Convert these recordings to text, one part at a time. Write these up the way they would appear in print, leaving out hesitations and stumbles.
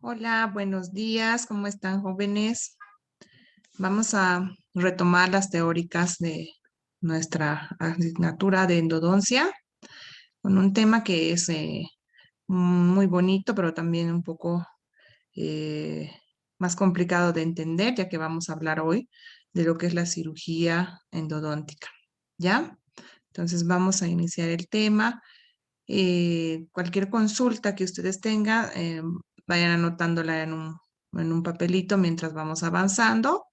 Hola, buenos días. ¿Cómo están, jóvenes? Vamos a retomar las teóricas de nuestra asignatura de endodoncia con un tema que es muy bonito, pero también un poco eh, más complicado de entender, ya que vamos a hablar hoy de lo que es la cirugía endodóntica. ¿Ya? Entonces vamos a iniciar el tema. Cualquier consulta que ustedes tengan, vayan anotándola en un papelito mientras vamos avanzando.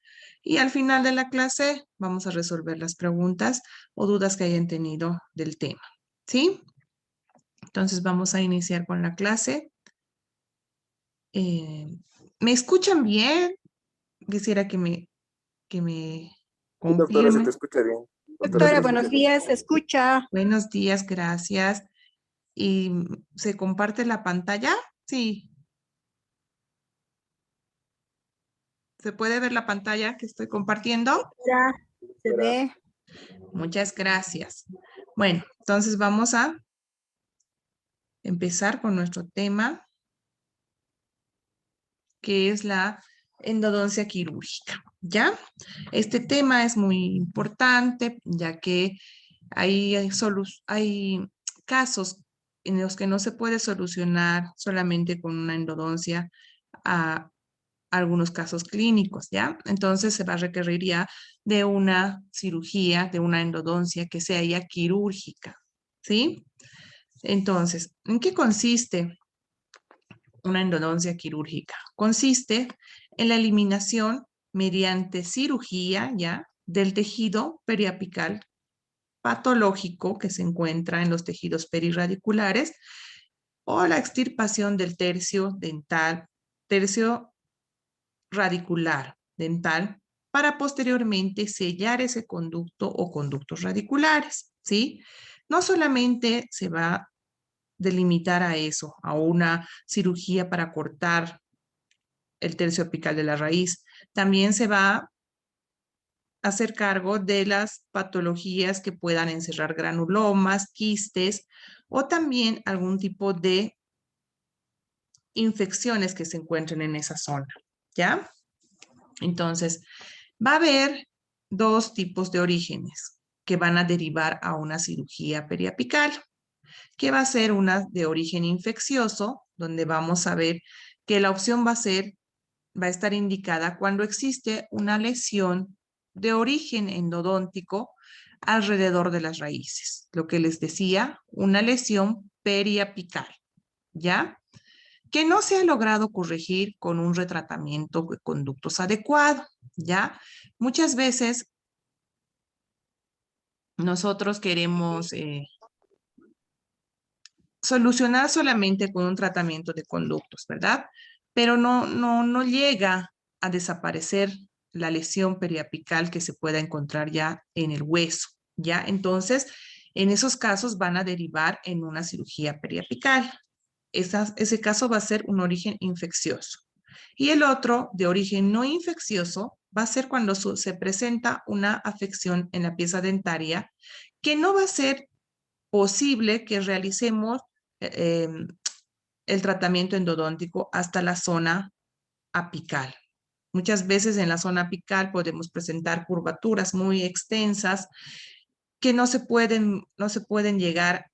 Y al final de la clase vamos a resolver las preguntas o dudas que hayan tenido del tema. ¿Sí? Entonces vamos a iniciar con la clase. Eh, ¿Me escuchan bien? Quisiera que me Sí, doctora, se te confirmen. escucha bien. Doctora, se Doctora, le buenos escucha bien. días, ¿se escucha? Buenos días, gracias. ¿Y se comparte la pantalla? Sí. ¿Se puede ver la pantalla que estoy compartiendo? Ya, se Doctora, ve. Muchas gracias. Bueno, entonces vamos a empezar con nuestro tema, que es la endodoncia quirúrgica, ¿ya? Este tema es muy importante, ya que hay casos en los que no se puede solucionar solamente con una endodoncia a algunos casos clínicos, ¿ya? Entonces se va a requerir ya de una cirugía, de una endodoncia que sea ya quirúrgica, ¿sí? Entonces, ¿en qué consiste una endodoncia quirúrgica? Consiste en la eliminación mediante cirugía, ¿ya? Del tejido periapical patológico que se encuentra en los tejidos perirradiculares o la extirpación del tercio radicular dental para posteriormente sellar ese conducto o conductos radiculares, ¿sí? No solamente se va a delimitar a eso, a una cirugía para cortar el tercio apical de la raíz, también se va a hacer cargo de las patologías que puedan encerrar granulomas, quistes o también algún tipo de infecciones que se encuentren en esa zona, ¿ya? Entonces, va a haber dos tipos de orígenes que van a derivar a una cirugía periapical, que va a ser una de origen infeccioso, donde vamos a ver que la opción va a estar indicada cuando existe una lesión de origen endodóntico alrededor de las raíces, lo que les decía, una lesión periapical, ¿ya? Que no se ha logrado corregir con un retratamiento de conductos adecuado, ¿ya? Muchas veces nosotros queremos solucionar solamente con un tratamiento de conductos, ¿verdad? Pero no llega a desaparecer la lesión periapical que se pueda encontrar ya en el hueso, ¿ya? Entonces, en esos casos van a derivar en una cirugía periapical. Ese caso va a ser un origen infeccioso. Y el otro, de origen no infeccioso, va a ser cuando se presenta una afección en la pieza dentaria que no va a ser posible que realicemos eh, el tratamiento endodóntico hasta la zona apical. Muchas veces en la zona apical podemos presentar curvaturas muy extensas que no se pueden llegar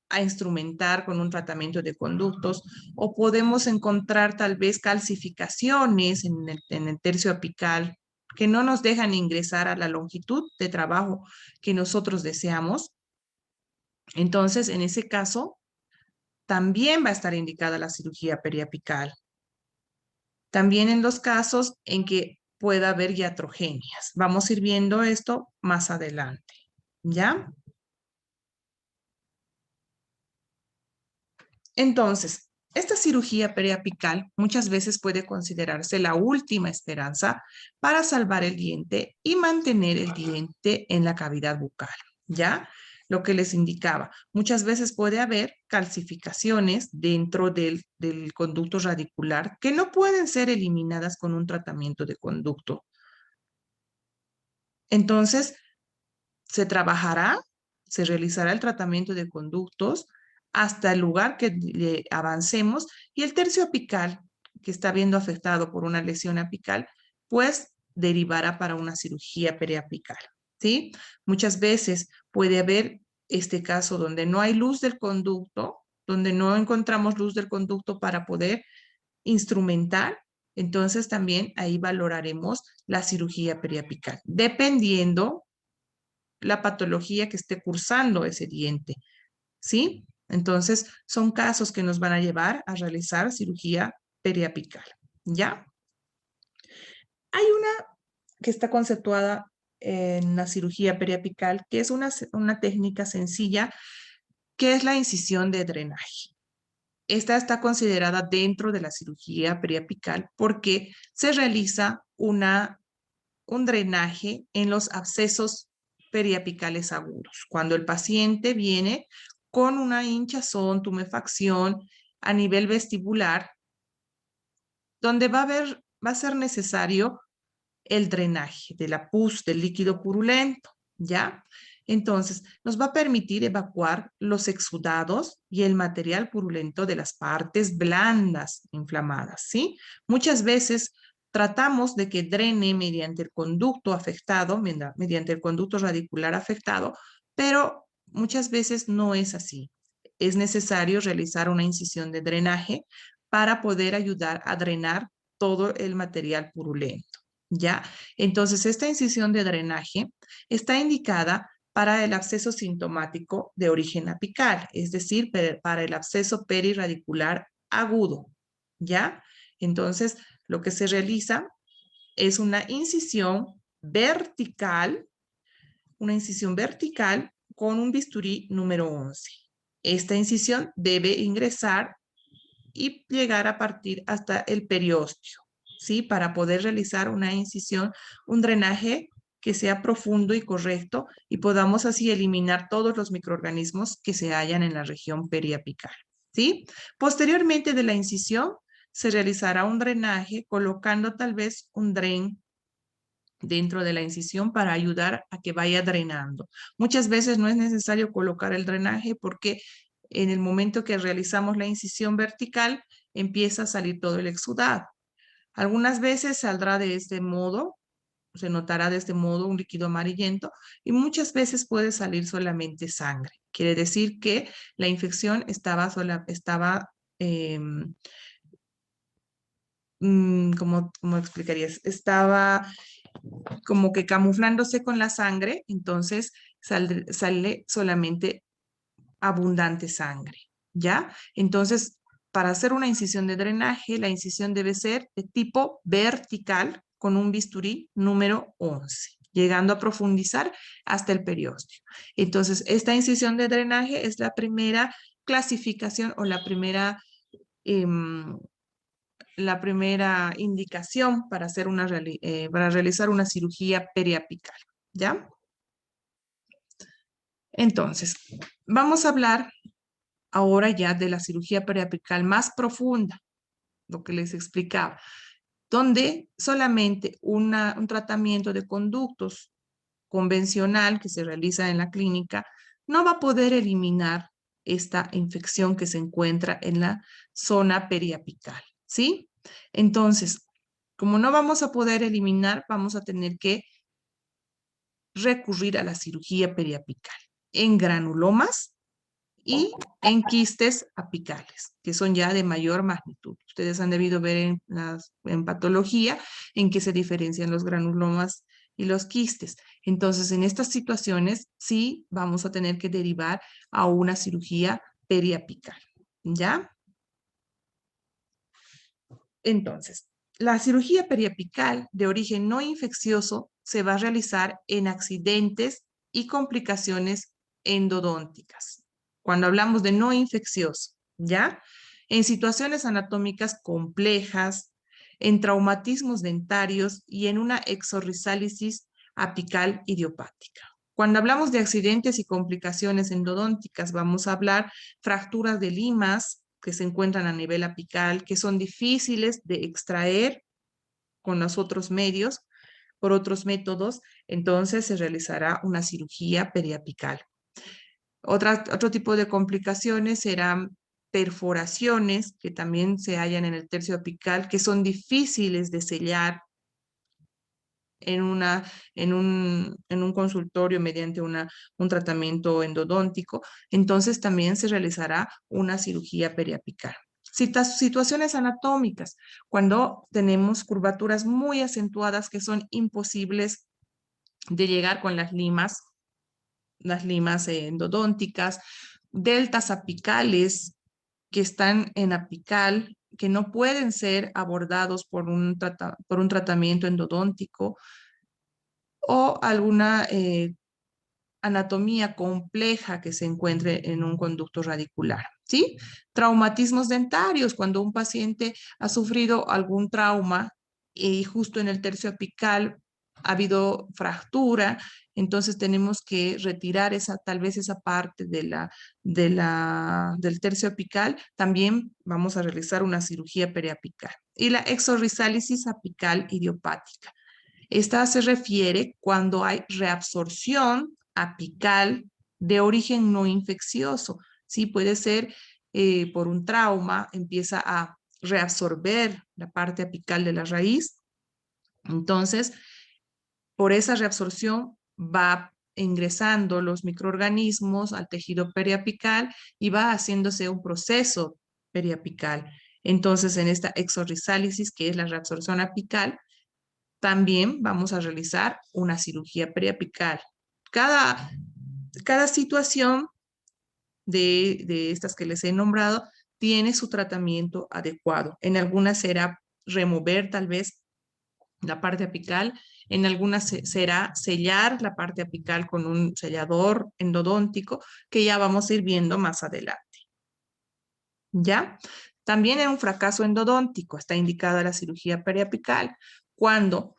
a instrumentar con un tratamiento de conductos o podemos encontrar tal vez calcificaciones en el tercio apical que no nos dejan ingresar a la longitud de trabajo que nosotros deseamos. Entonces, en ese caso, también va a estar indicada la cirugía periapical. También en los casos en que pueda haber iatrogenias. Vamos a ir viendo esto más adelante, ¿ya? Entonces, esta cirugía periapical muchas veces puede considerarse la última esperanza para salvar el diente y mantener el diente en la cavidad bucal, ¿ya? Lo que les indicaba, muchas veces puede haber calcificaciones dentro del conducto radicular que no pueden ser eliminadas con un tratamiento de conducto. Entonces, se realizará el tratamiento de conductos hasta el lugar que avancemos y el tercio apical que está viendo afectado por una lesión apical, pues derivará para una cirugía periapical, ¿sí? Muchas veces puede haber este caso donde no hay luz del conducto, donde no encontramos luz del conducto para poder instrumentar, entonces también ahí valoraremos la cirugía periapical, dependiendo la patología que esté cursando ese diente, ¿sí? Entonces, son casos que nos van a llevar a realizar cirugía periapical, ¿ya? Hay una que está conceptuada en la cirugía periapical, que es una técnica sencilla, que es la incisión de drenaje. Esta está considerada dentro de la cirugía periapical porque se realiza un drenaje en los abscesos periapicales agudos. Cuando el paciente viene con una hinchazón, tumefacción a nivel vestibular, donde va a ser necesario el drenaje de la pus, del líquido purulento, ¿ya? Entonces, nos va a permitir evacuar los exudados y el material purulento de las partes blandas inflamadas, ¿sí? Muchas veces tratamos de que drene mediante el conducto afectado, mediante el conducto radicular afectado, pero muchas veces no es así. Es necesario realizar una incisión de drenaje para poder ayudar a drenar todo el material purulento, ¿ya? Entonces, esta incisión de drenaje está indicada para el absceso sintomático de origen apical, es decir, para el absceso perirradicular agudo, ¿ya? Entonces, lo que se realiza es una incisión vertical con un bisturí número 11. Esta incisión debe ingresar y llegar a partir hasta el periósteo, ¿sí? Para poder realizar una incisión, un drenaje que sea profundo y correcto y podamos así eliminar todos los microorganismos que se hallan en la región periapical, ¿sí? Posteriormente de la incisión se realizará un drenaje colocando tal vez un dren dentro de la incisión para ayudar a que vaya drenando. Muchas veces no es necesario colocar el drenaje porque en el momento que realizamos la incisión vertical empieza a salir todo el exudado. Algunas veces saldrá de este modo, se notará de este modo un líquido amarillento y muchas veces puede salir solamente sangre. Quiere decir que la infección estaba ¿cómo explicarías? Estaba como que camuflándose con la sangre, entonces sale solamente abundante sangre, ¿ya? Entonces, para hacer una incisión de drenaje, la incisión debe ser de tipo vertical con un bisturí número 11, llegando a profundizar hasta el periósteo. Entonces, esta incisión de drenaje es la primera clasificación o la primera indicación para, para realizar una cirugía periapical, ¿ya? Entonces, vamos a hablar ahora ya de la cirugía periapical más profunda, lo que les explicaba, donde solamente un tratamiento de conductos convencional que se realiza en la clínica no va a poder eliminar esta infección que se encuentra en la zona periapical, ¿sí? Entonces, como no vamos a poder eliminar, vamos a tener que recurrir a la cirugía periapical en granulomas y en quistes apicales, que son ya de mayor magnitud. Ustedes han debido ver en patología en que se diferencian los granulomas y los quistes. Entonces, en estas situaciones sí vamos a tener que derivar a una cirugía periapical, ¿ya? Entonces, la cirugía periapical de origen no infeccioso se va a realizar en accidentes y complicaciones endodónticas. Cuando hablamos de no infeccioso, ¿ya? En situaciones anatómicas complejas, en traumatismos dentarios y en una exorrizálisis apical idiopática. Cuando hablamos de accidentes y complicaciones endodónticas, vamos a hablar fracturas de limas que se encuentran a nivel apical, que son difíciles de extraer con los otros medios, por otros métodos, entonces se realizará una cirugía periapical. Otro tipo de complicaciones serán perforaciones que también se hallan en el tercio apical, que son difíciles de sellar en un consultorio mediante un tratamiento endodóntico. Entonces también se realizará una cirugía periapical. Situaciones anatómicas, cuando tenemos curvaturas muy acentuadas que son imposibles de llegar con las limas endodónticas, deltas apicales que están en apical, que no pueden ser abordados por un tratamiento endodóntico, o alguna anatomía compleja que se encuentre en un conducto radicular, ¿sí? Traumatismos dentarios, cuando un paciente ha sufrido algún trauma y justo en el tercio apical ha habido fractura, entonces tenemos que retirar tal vez esa parte del tercio apical. También vamos a realizar una cirugía periapical. Y la exorrizálisis apical idiopática. Esta se refiere cuando hay reabsorción apical de origen no infeccioso. Sí, puede ser por un trauma, empieza a reabsorber la parte apical de la raíz. Entonces, por esa reabsorción va ingresando los microorganismos al tejido periapical y va haciéndose un proceso periapical. Entonces, en esta exorrizálisis, que es la reabsorción apical, también vamos a realizar una cirugía periapical. Cada situación de estas que les he nombrado tiene su tratamiento adecuado. En algunas será remover tal vez la parte apical, en algunas será sellar la parte apical con un sellador endodóntico que ya vamos a ir viendo más adelante. ¿Ya? También en un fracaso endodóntico está indicada la cirugía periapical cuando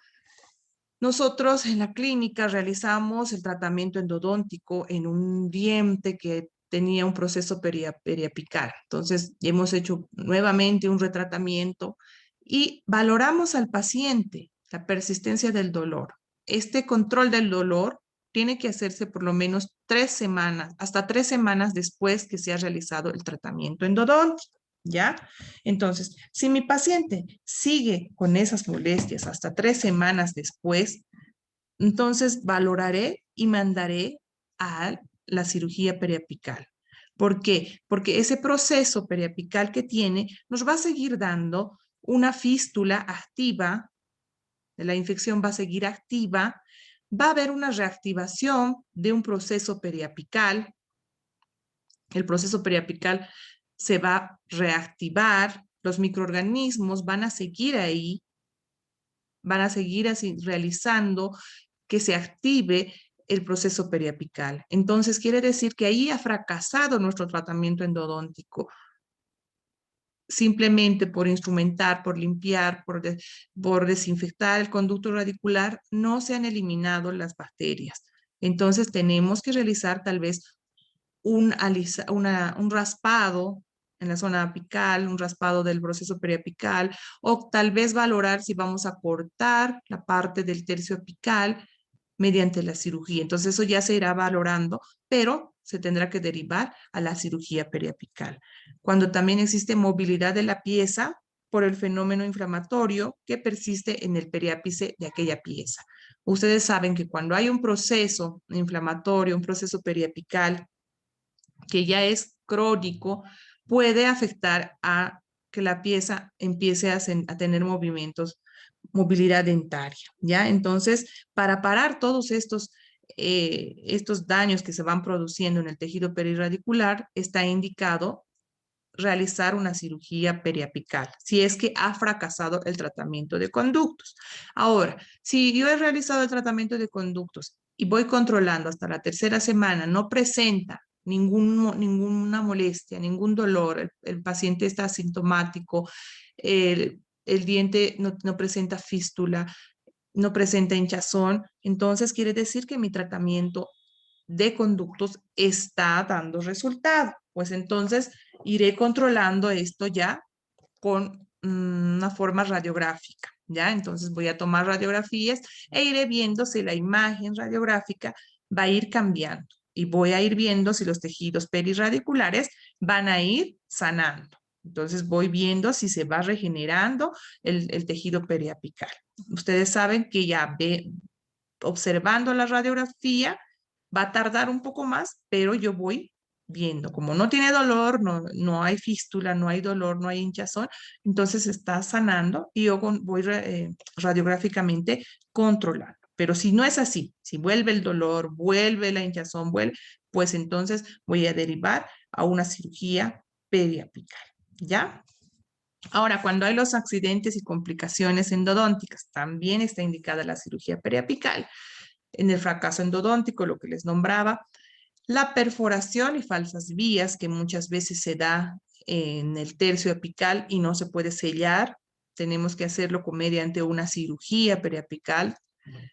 nosotros en la clínica realizamos el tratamiento endodóntico en un diente que tenía un proceso periapical. Entonces, hemos hecho nuevamente un retratamiento y valoramos al paciente la persistencia del dolor. Este control del dolor tiene que hacerse por lo menos 3 semanas, hasta 3 semanas después que se ha realizado el tratamiento endodóntico. ¿Ya? Entonces, si mi paciente sigue con esas molestias hasta 3 semanas después, entonces valoraré y mandaré a la cirugía periapical. ¿Por qué? Porque ese proceso periapical que tiene nos va a seguir dando una fístula activa, la infección va a seguir activa, va a haber una reactivación de un proceso periapical, el proceso periapical se va a reactivar, los microorganismos van a seguir ahí, van a seguir así realizando que se active el proceso periapical. Entonces, quiere decir que ahí ha fracasado nuestro tratamiento endodóntico. Simplemente por instrumentar, por limpiar, por desinfectar el conducto radicular, no se han eliminado las bacterias. Entonces, tenemos que realizar tal vez un raspado en la zona apical, un raspado del proceso periapical, o tal vez valorar si vamos a cortar la parte del tercio apical mediante la cirugía. Entonces eso ya se irá valorando, pero se tendrá que derivar a la cirugía periapical. Cuando también existe movilidad de la pieza por el fenómeno inflamatorio que persiste en el periápice de aquella pieza. Ustedes saben que cuando hay un proceso inflamatorio, un proceso periapical que ya es crónico, puede afectar a que la pieza empiece a tener movilidad dentaria, ¿ya? Entonces, para parar todos estos daños que se van produciendo en el tejido perirradicular, está indicado realizar una cirugía periapical, si es que ha fracasado el tratamiento de conductos. Ahora, si yo he realizado el tratamiento de conductos y voy controlando hasta la 3ª semana, no presenta ninguna molestia, ningún dolor, el paciente está asintomático, el diente no presenta fístula, no presenta hinchazón, entonces quiere decir que mi tratamiento de conductos está dando resultado. Pues entonces iré controlando esto ya con una forma radiográfica, ¿ya? Entonces voy a tomar radiografías e iré viendo si la imagen radiográfica va a ir cambiando y voy a ir viendo si los tejidos perirradiculares van a ir sanando. Entonces voy viendo si se va regenerando el tejido periapical. Ustedes saben que ya observando la radiografía va a tardar un poco más, pero yo voy viendo. Como no tiene dolor, no hay fístula, no hay dolor, no hay hinchazón, entonces está sanando y yo voy radiográficamente controlando. Pero si no es así, si vuelve el dolor, vuelve la hinchazón, pues entonces voy a derivar a una cirugía periapical, ¿ya? Ahora, cuando hay los accidentes y complicaciones endodónticas, también está indicada la cirugía periapical. En el fracaso endodóntico, lo que les nombraba, la perforación y falsas vías que muchas veces se da en el tercio apical y no se puede sellar. Tenemos que hacerlo mediante una cirugía periapical.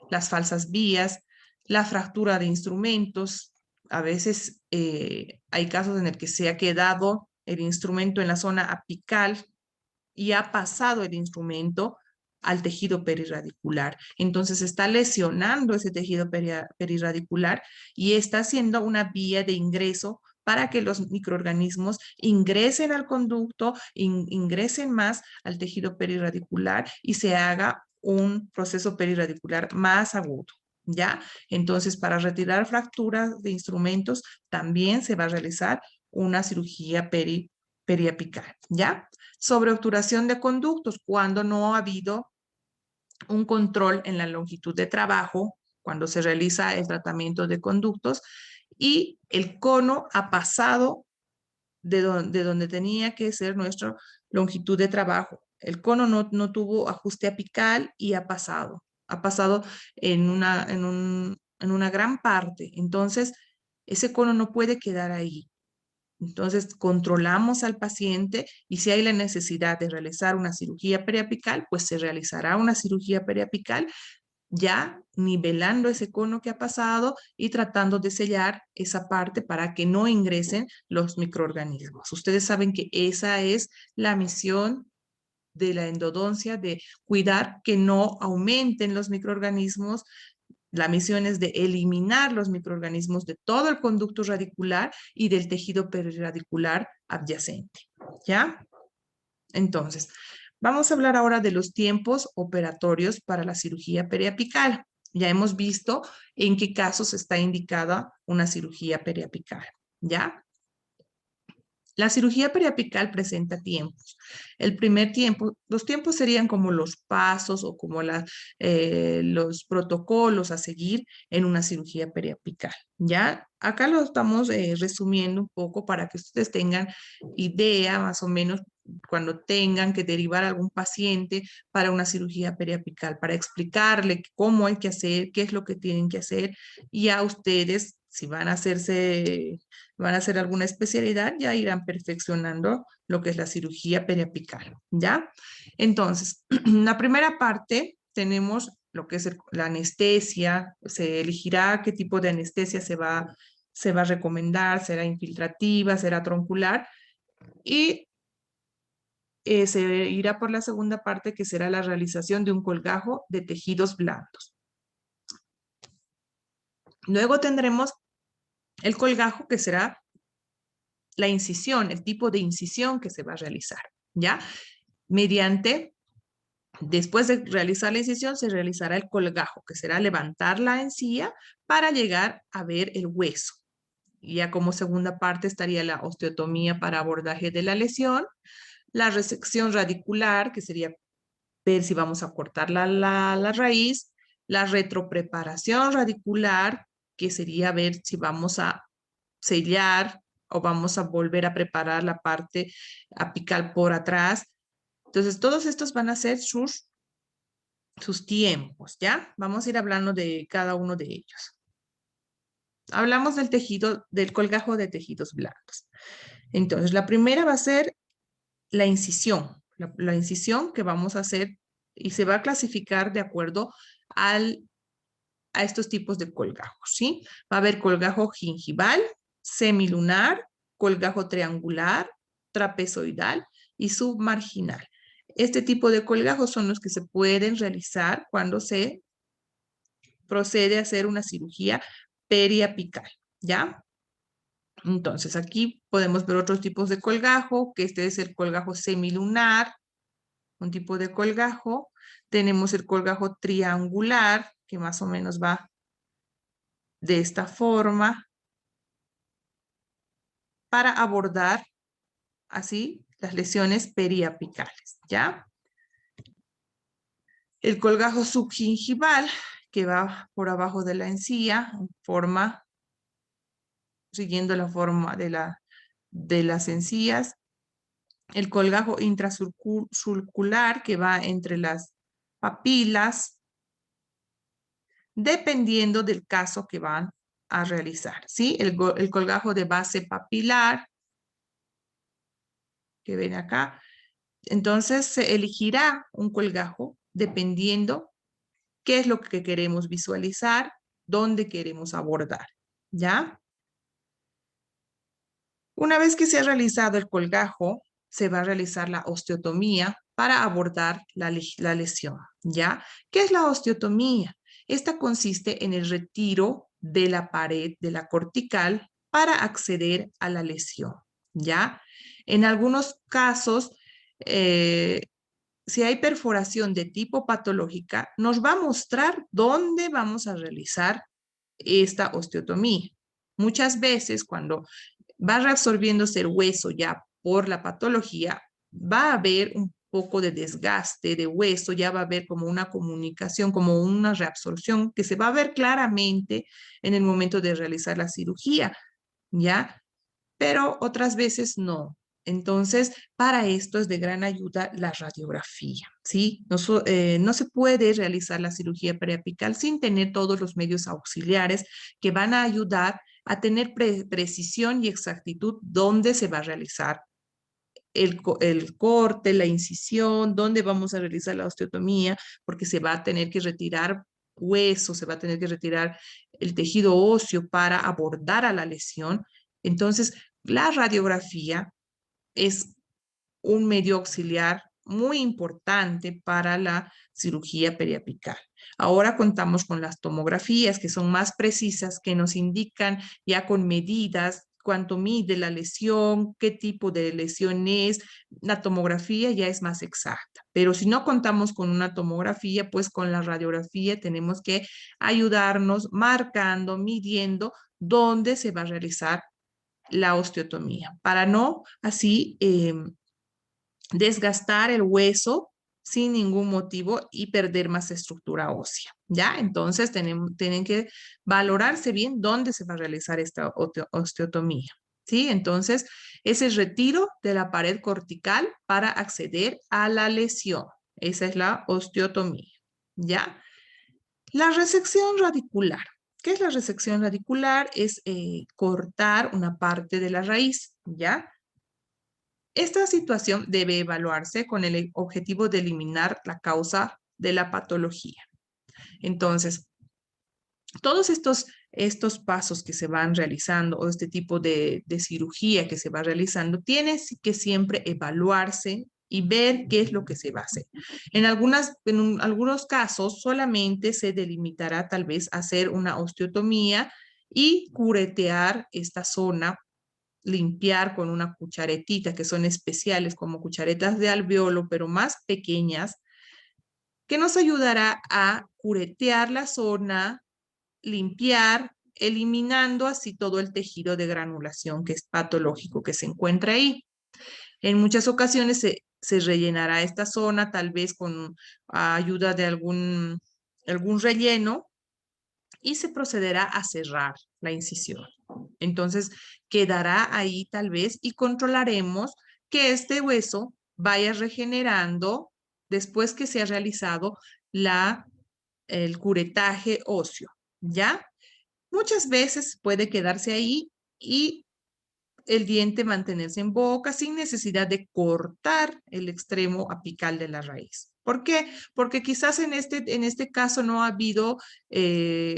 Las falsas vías, la fractura de instrumentos. A veces hay casos en el que se ha quedado el instrumento en la zona apical y ha pasado el instrumento al tejido perirradicular. Entonces está lesionando ese tejido perirradicular y está haciendo una vía de ingreso para que los microorganismos ingresen al conducto, ingresen más al tejido perirradicular y se haga un proceso perirradicular más agudo, ¿ya? Entonces, para retirar fracturas de instrumentos, también se va a realizar una cirugía periapical, ¿ya? Sobre obturación de conductos, cuando no ha habido un control en la longitud de trabajo, cuando se realiza el tratamiento de conductos y el cono ha pasado de donde tenía que ser nuestra longitud de trabajo. El cono no tuvo ajuste apical y ha pasado en una gran parte. Entonces, ese cono no puede quedar ahí. Entonces, controlamos al paciente y si hay la necesidad de realizar una cirugía periapical, pues se realizará una cirugía periapical ya nivelando ese cono que ha pasado y tratando de sellar esa parte para que no ingresen los microorganismos. Ustedes saben que esa es la misión de la endodoncia, de cuidar que no aumenten los microorganismos. La misión es de eliminar los microorganismos de todo el conducto radicular y del tejido perirradicular adyacente, ¿ya? Entonces, vamos a hablar ahora de los tiempos operatorios para la cirugía periapical. Ya hemos visto en qué casos está indicada una cirugía periapical, ¿ya? La cirugía periapical presenta tiempos. El primer tiempo, los tiempos serían como los pasos o como los protocolos a seguir en una cirugía periapical, ¿ya? Acá lo estamos resumiendo un poco para que ustedes tengan idea más o menos cuando tengan que derivar a algún paciente para una cirugía periapical, para explicarle cómo hay que hacer, qué es lo que tienen que hacer y a ustedes, si van a hacer alguna especialidad, ya irán perfeccionando lo que es la cirugía periapical, ¿ya? Entonces, la primera parte tenemos lo que es la anestesia, se elegirá qué tipo de anestesia se va a recomendar, será infiltrativa, será troncular, y se irá por la segunda parte que será la realización de un colgajo de tejidos blandos. Luego tendremos el colgajo que será la incisión, el tipo de incisión que se va a realizar, ¿ya? Después de realizar la incisión, se realizará el colgajo, que será levantar la encía para llegar a ver el hueso. Y ya como segunda parte estaría la osteotomía para abordaje de la lesión, la resección radicular, que sería ver si vamos a cortar la raíz, la retropreparación radicular, que sería ver si vamos a sellar o vamos a volver a preparar la parte apical por atrás. Entonces, todos estos van a ser sus tiempos, ¿ya? Vamos a ir hablando de cada uno de ellos. Hablamos del tejido, del colgajo de tejidos blandos. Entonces, la primera va a ser la incisión. La incisión que vamos a hacer y se va a clasificar de acuerdo a estos tipos de colgajos, ¿sí? Va a haber colgajo gingival, semilunar, colgajo triangular, trapezoidal y submarginal. Este tipo de colgajos son los que se pueden realizar cuando se procede a hacer una cirugía periapical, ¿ya? Entonces, aquí podemos ver otros tipos de colgajo, que este es el colgajo semilunar, un tipo de colgajo. Tenemos el colgajo triangular, que más o menos va de esta forma, para abordar así las lesiones periapicales, ¿ya? El colgajo subgingival, que va por abajo de la encía, en forma, siguiendo la forma de las encías. El colgajo intrasurcular, que va entre las papilas, dependiendo del caso que van a realizar, ¿sí? El colgajo de base papilar, que ven acá. Entonces, se elegirá un colgajo dependiendo qué es lo que queremos visualizar, dónde queremos abordar, ¿ya? Una vez que se ha realizado el colgajo, se va a realizar la osteotomía para abordar la lesión, ¿ya? ¿Qué es la osteotomía? Esta consiste en el retiro de la pared de la cortical para acceder a la lesión, ¿ya? En algunos casos, si hay perforación de tipo patológica, nos va a mostrar dónde vamos a realizar esta osteotomía. Muchas veces cuando va reabsorbiéndose el hueso ya por la patología, va a haber un poco de desgaste de hueso, ya va a haber como una comunicación, como una reabsorción que se va a ver claramente en el momento de realizar la cirugía, ¿ya? Pero otras veces no. Entonces, para esto es de gran ayuda la radiografía, ¿sí? No se puede realizar la cirugía periapical sin tener todos los medios auxiliares que van a ayudar a tener precisión y exactitud dónde se va a realizar el corte, la incisión, dónde vamos a realizar la osteotomía, porque se va a tener que retirar hueso, se va a tener que retirar el tejido óseo para abordar a la lesión. Entonces, la radiografía es un medio auxiliar muy importante para la cirugía periapical. Ahora contamos con las tomografías que son más precisas, que nos indican ya con medidas cuánto mide la lesión, qué tipo de lesión es. La tomografía ya es más exacta, pero si no contamos con una tomografía, pues con la radiografía tenemos que ayudarnos marcando, midiendo dónde se va a realizar la osteotomía, para no así desgastar el hueso sin ningún motivo y perder más estructura ósea, ¿ya? Entonces tienen que valorarse bien dónde se va a realizar esta osteotomía, ¿sí? Entonces, es el retiro de la pared cortical para acceder a la lesión. Esa es la osteotomía, ¿ya? La resección radicular. ¿Qué es la resección radicular? Es cortar una parte de la raíz, ¿ya? Esta situación debe evaluarse con el objetivo de eliminar la causa de la patología. Entonces, todos estos pasos que se van realizando o este tipo de cirugía que se va realizando, tiene que siempre evaluarse y ver qué es lo que se va a hacer. En algunos casos solamente se delimitará tal vez hacer una osteotomía y curetear esta zona, limpiar con una cucharetita, que son especiales como cucharetas de alveolo, pero más pequeñas, que nos ayudará a curetear la zona, limpiar, eliminando así todo el tejido de granulación que es patológico que se encuentra ahí. En muchas ocasiones se rellenará esta zona tal vez con ayuda de algún relleno y se procederá a cerrar la incisión. Entonces, quedará ahí tal vez y controlaremos que este hueso vaya regenerando después que se ha realizado el curetaje óseo, ¿ya? Muchas veces puede quedarse ahí y el diente mantenerse en boca sin necesidad de cortar el extremo apical de la raíz. ¿Por qué? Porque quizás en este caso no ha habido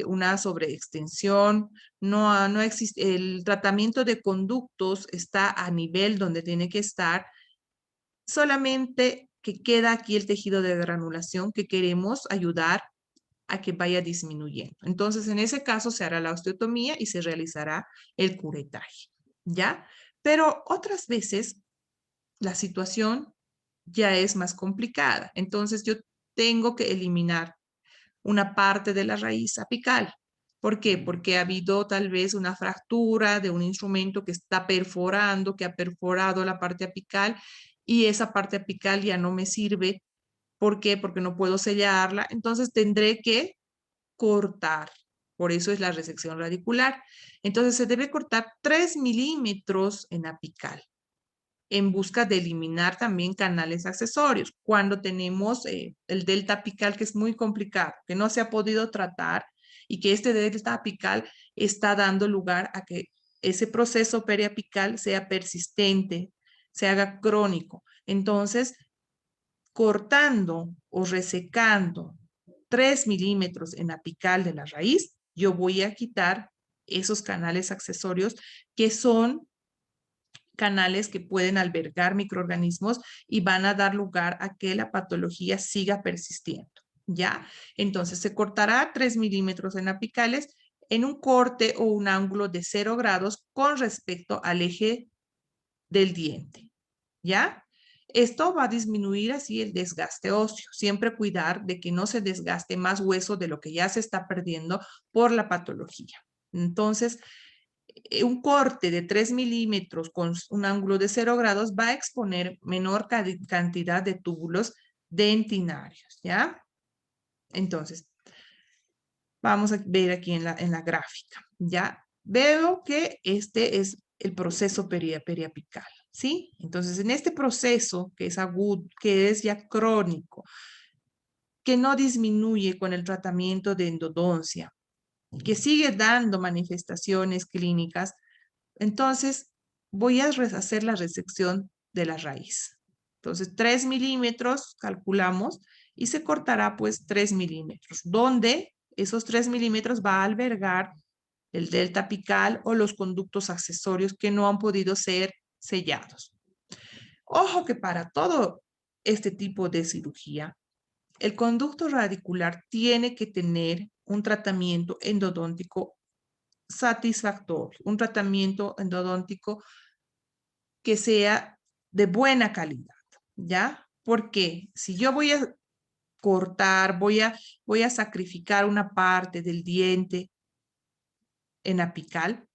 una sobreextensión, no existe, el tratamiento de conductos está a nivel donde tiene que estar, solamente que queda aquí el tejido de granulación que queremos ayudar a que vaya disminuyendo. Entonces, en ese caso se hará la osteotomía y se realizará el curetaje. ¿ya? Pero otras veces la situación ya es más complicada. Entonces yo tengo que eliminar una parte de la raíz apical. ¿Por qué? Porque ha habido tal vez una fractura de un instrumento que está perforando, que ha perforado la parte apical y esa parte apical ya no me sirve. ¿Por qué? Porque no puedo sellarla. Entonces tendré que cortar. Por eso es la resección radicular. Entonces se debe cortar 3 milímetros en apical en busca de eliminar también canales accesorios. Cuando tenemos el delta apical, que es muy complicado, que no se ha podido tratar y que este delta apical está dando lugar a que ese proceso periapical sea persistente, se haga crónico. Entonces, cortando o resecando 3 milímetros en apical de la raíz, yo voy a quitar esos canales accesorios que son canales que pueden albergar microorganismos y van a dar lugar a que la patología siga persistiendo, ¿ya? Entonces se cortará 3 milímetros en apicales en un corte o un ángulo de 0 grados con respecto al eje del diente, ¿ya? Esto va a disminuir así el desgaste óseo. Siempre cuidar de que no se desgaste más hueso de lo que ya se está perdiendo por la patología. Entonces, un corte de 3 milímetros con un ángulo de 0 grados va a exponer menor cantidad de túbulos dentinarios, ¿ya? Entonces, vamos a ver aquí en la gráfica, ¿ya? Veo que este es el proceso periapical, ¿sí? Entonces, en este proceso que es agudo, que es ya crónico, que no disminuye con el tratamiento de endodoncia, que sigue dando manifestaciones clínicas, entonces voy a hacer la resección de la raíz. Entonces, 3 milímetros calculamos y se cortará pues 3 milímetros, donde esos 3 milímetros va a albergar el delta apical o los conductos accesorios que no han podido ser sellados. Ojo que para todo este tipo de cirugía, el conducto radicular tiene que tener un tratamiento endodóntico satisfactorio, un tratamiento endodóntico que sea de buena calidad, ¿ya? Porque si yo voy a cortar, voy a sacrificar una parte del diente en apical,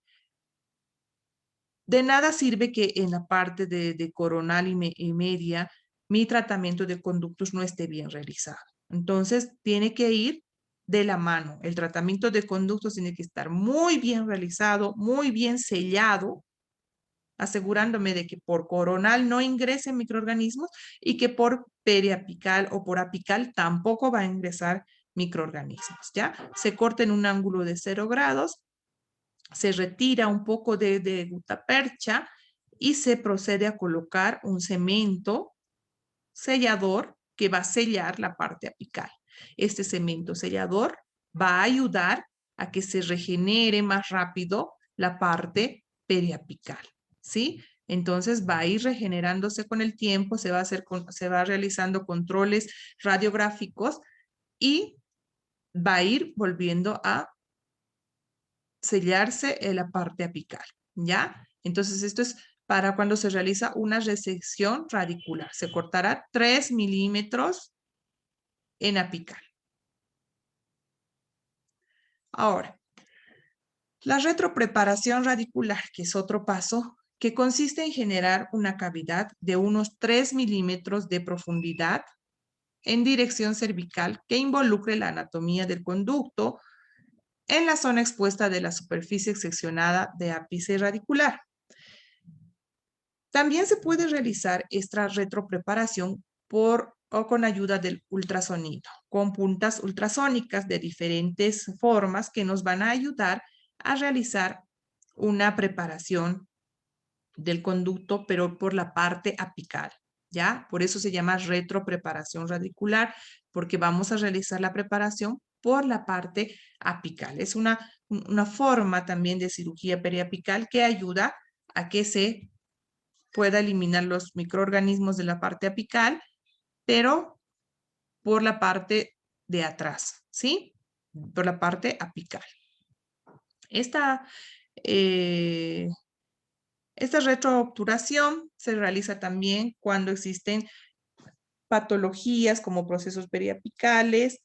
de nada sirve que en la parte de coronal y media mi tratamiento de conductos no esté bien realizado. Entonces, tiene que ir de la mano. El tratamiento de conductos tiene que estar muy bien realizado, muy bien sellado, asegurándome de que por coronal no ingresen microorganismos y que por periapical o por apical tampoco va a ingresar microorganismos, ¿ya? Se corta en un ángulo de 0 grados, se retira un poco de gutapercha y se procede a colocar un cemento sellador que va a sellar la parte apical. Este cemento sellador va a ayudar a que se regenere más rápido la parte periapical, ¿sí? Entonces va a ir regenerándose con el tiempo, se va realizando controles radiográficos y va a ir volviendo a sellarse en la parte apical, ¿ya? Entonces esto es para cuando se realiza una resección radicular. Se cortará 3 milímetros en apical. Ahora, la retropreparación radicular, que es otro paso, que consiste en generar una cavidad de unos 3 milímetros de profundidad en dirección cervical que involucre la anatomía del conducto en la zona expuesta de la superficie seccionada de ápice radicular. También se puede realizar esta retropreparación por o con ayuda del ultrasonido, con puntas ultrasónicas de diferentes formas que nos van a ayudar a realizar una preparación del conducto, pero por la parte apical, ¿ya? Por eso se llama retropreparación radicular, porque vamos a realizar la preparación por la parte apical. Es una forma también de cirugía periapical que ayuda a que se pueda eliminar los microorganismos de la parte apical, pero por la parte de atrás, ¿sí? Por la parte apical. Esta Esta retroobturación se realiza también cuando existen patologías como procesos periapicales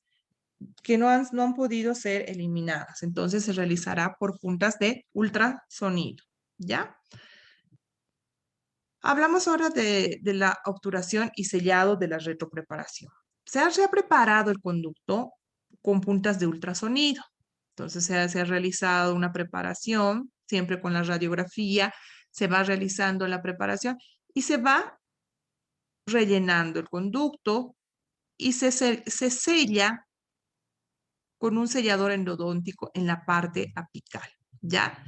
que no han podido ser eliminadas. Entonces se realizará por puntas de ultrasonido, ¿ya? Hablamos ahora de la obturación y sellado de la retropreparación. Se ha preparado el conducto con puntas de ultrasonido. Entonces se ha realizado una preparación, siempre con la radiografía, se va realizando la preparación y se va rellenando el conducto y se sella con un sellador endodóntico en la parte apical, ¿ya?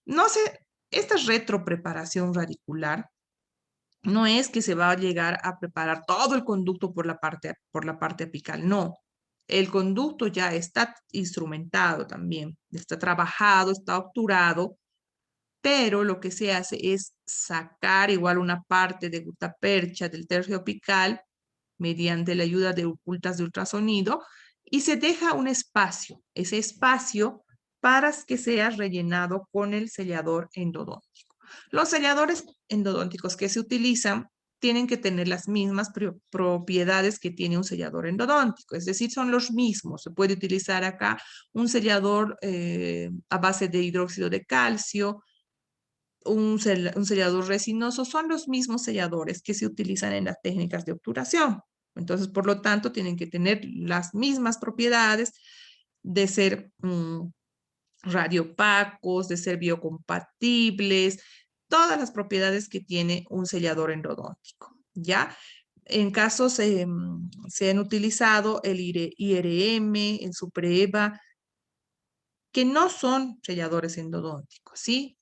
No sé, esta retropreparación radicular no es que se va a llegar a preparar todo el conducto por la parte apical, no. El conducto ya está instrumentado también, está trabajado, está obturado, pero lo que se hace es sacar igual una parte de gutapercha del tercio apical mediante la ayuda de puntas de ultrasonido y se deja un espacio, ese espacio para que sea rellenado con el sellador endodóntico. Los selladores endodónticos que se utilizan tienen que tener las mismas propiedades que tiene un sellador endodóntico, es decir, son los mismos. Se puede utilizar acá un sellador a base de hidróxido de calcio, un sellador resinoso, son los mismos selladores que se utilizan en las técnicas de obturación. Entonces, por lo tanto, tienen que tener las mismas propiedades de ser radiopacos, de ser biocompatibles, todas las propiedades que tiene un sellador endodóntico, ¿ya? En casos se han utilizado el IRM, el SuperEva, que no son selladores endodónticos, ¿sí?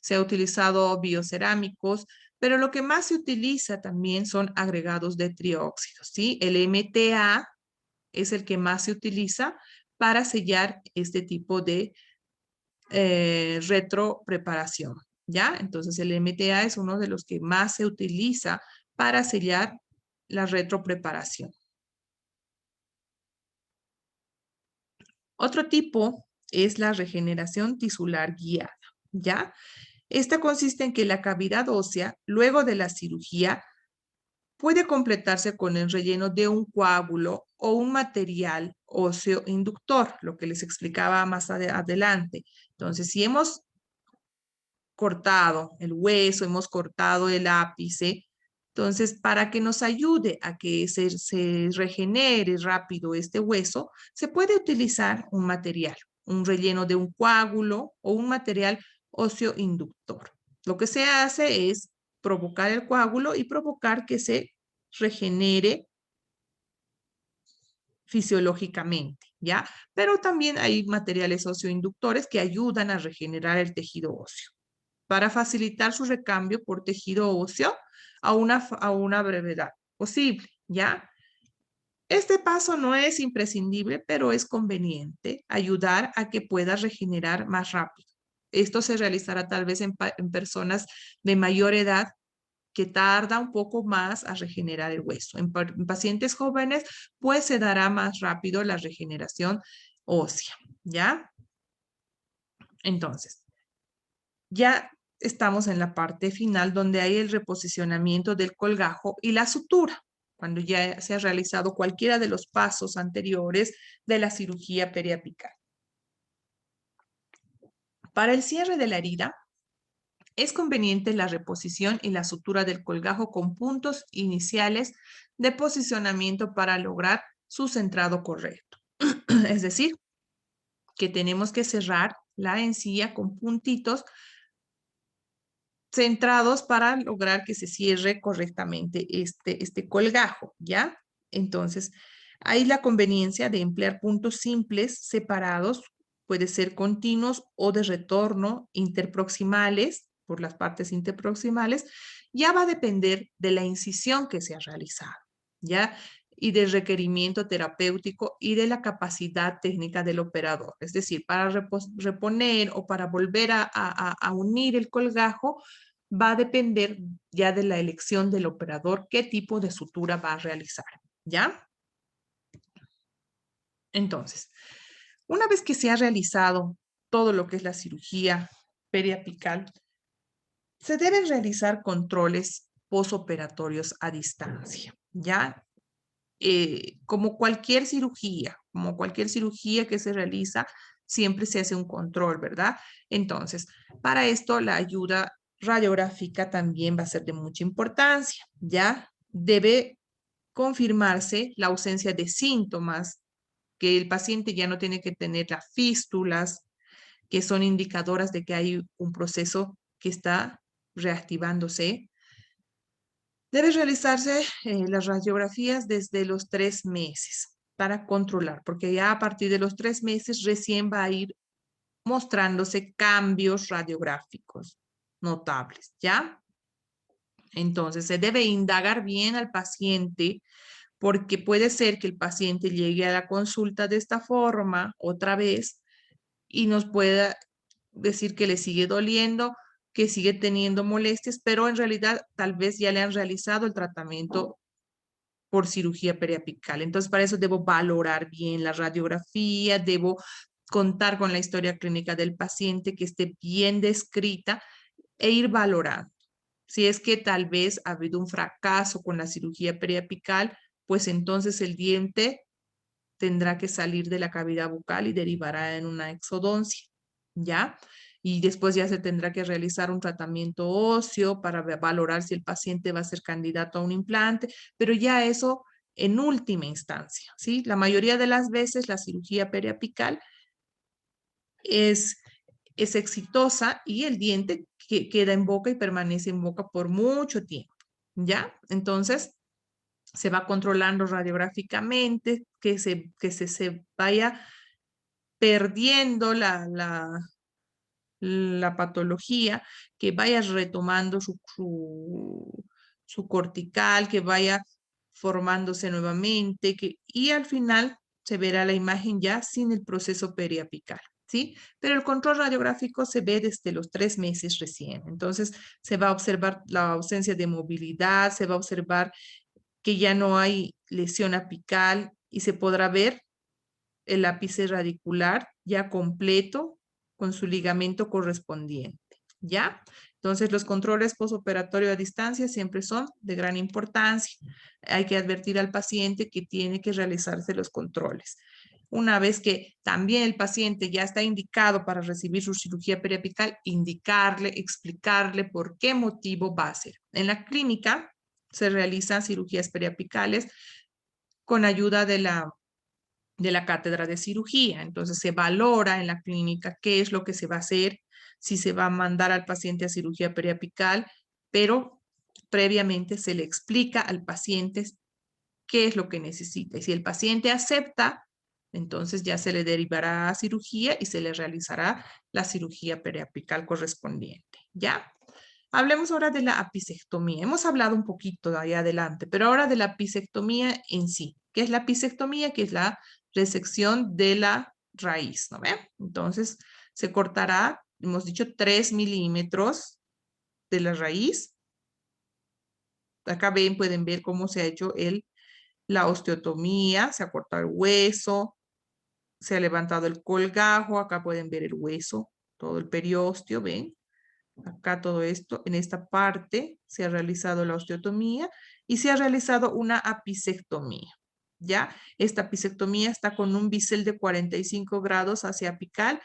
Se ha utilizado biocerámicos, pero lo que más se utiliza también son agregados de trióxidos, ¿sí? El MTA es el que más se utiliza para sellar este tipo de retropreparación, ¿ya? Entonces el MTA es uno de los que más se utiliza para sellar la retropreparación. Otro tipo es la regeneración tisular guiada, ¿ya? Esta consiste en que la cavidad ósea, luego de la cirugía, puede completarse con el relleno de un coágulo o un material óseo inductor, lo que les explicaba más adelante. Entonces, si hemos cortado el hueso, hemos cortado el ápice, entonces, para que nos ayude a que se regenere rápido este hueso, se puede utilizar un material, un relleno de un coágulo o un material óseo inductor. Lo que se hace es provocar el coágulo y provocar que se regenere fisiológicamente, ¿ya? Pero también hay materiales oseoinductores que ayudan a regenerar el tejido óseo para facilitar su recambio por tejido óseo a una brevedad posible, ¿ya? Este paso no es imprescindible, pero es conveniente ayudar a que pueda regenerar más rápido. Esto se realizará tal vez en personas de mayor edad que tarda un poco más a regenerar el hueso. En pacientes jóvenes, pues se dará más rápido la regeneración ósea, ¿ya? Entonces, ya estamos en la parte final donde hay el reposicionamiento del colgajo y la sutura, cuando ya se ha realizado cualquiera de los pasos anteriores de la cirugía periapical. Para el cierre de la herida, es conveniente la reposición y la sutura del colgajo con puntos iniciales de posicionamiento para lograr su centrado correcto. Es decir, que tenemos que cerrar la encía con puntitos centrados para lograr que se cierre correctamente este colgajo, ¿ya? Entonces, hay la conveniencia de emplear puntos simples separados, puede ser continuos o de retorno interproximales, por las partes interproximales, ya va a depender de la incisión que se ha realizado, ¿ya? Y del requerimiento terapéutico y de la capacidad técnica del operador. Es decir, para reponer o para volver a unir el colgajo, va a depender ya de la elección del operador qué tipo de sutura va a realizar, ¿ya? Entonces, una vez que se ha realizado todo lo que es la cirugía periapical, Se deben realizar controles posoperatorios a distancia, ¿ya? Como cualquier cirugía que se realiza, siempre se hace un control, ¿verdad? Entonces, para esto la ayuda radiográfica también va a ser de mucha importancia, ¿ya? Debe confirmarse la ausencia de síntomas, que el paciente ya no tiene que tener las fístulas, que son indicadoras de que hay un proceso que está reactivándose. Debe realizarse las radiografías desde los 3 meses para controlar, porque ya a partir de los 3 meses recién va a ir mostrándose cambios radiográficos notables, ¿ya? Entonces, se debe indagar bien al paciente porque puede ser que el paciente llegue a la consulta de esta forma otra vez y nos pueda decir que le sigue doliendo, que sigue teniendo molestias, pero en realidad tal vez ya le han realizado el tratamiento por cirugía periapical. Entonces, para eso debo valorar bien la radiografía, debo contar con la historia clínica del paciente que esté bien descrita e ir valorando. Si es que tal vez ha habido un fracaso con la cirugía periapical, pues entonces el diente tendrá que salir de la cavidad bucal y derivará en una exodoncia, ¿ya? Y después ya se tendrá que realizar un tratamiento óseo para valorar si el paciente va a ser candidato a un implante, pero ya eso en última instancia, ¿sí? La mayoría de las veces la cirugía periapical es, es exitosa y el diente queda en boca y permanece en boca por mucho tiempo, ¿ya? Entonces, se va controlando radiográficamente, se vaya perdiendo la patología, que vaya retomando su cortical, que vaya formándose nuevamente, y al final se verá la imagen ya sin el proceso periapical, ¿sí? Pero el control radiográfico se ve desde los 3 meses recién. Entonces, se va a observar la ausencia de movilidad, se va a observar que ya no hay lesión apical y se podrá ver el ápice radicular ya completo con su ligamento correspondiente, ¿ya? Entonces, los controles postoperatorio a distancia siempre son de gran importancia. Hay que advertir al paciente que tiene que realizarse los controles. Una vez que también el paciente ya está indicado para recibir su cirugía periapical, indicarle, explicarle por qué motivo va a ser. En la clínica se realizan cirugías periapicales con ayuda de la cátedra de cirugía. Entonces se valora en la clínica qué es lo que se va a hacer, si se va a mandar al paciente a cirugía periapical, pero previamente se le explica al paciente qué es lo que necesita. Y si el paciente acepta, entonces ya se le derivará a cirugía y se le realizará la cirugía periapical correspondiente. ¿Ya? Hablemos ahora de la apicectomía. Hemos hablado un poquito de ahí adelante, pero ahora de la apicectomía en sí. ¿Qué es la apicectomía? Que es la resección de la raíz, ¿no ve? Entonces, se cortará, hemos dicho, 3 milímetros de la raíz. Acá pueden ver cómo se ha hecho la osteotomía, se ha cortado el hueso, se ha levantado el colgajo, acá pueden ver el hueso, todo el periósteo, ¿ven? Acá todo esto, en esta parte se ha realizado la osteotomía y se ha realizado una apicectomía, ¿ya? Esta apicectomía está con un bisel de 45 grados hacia apical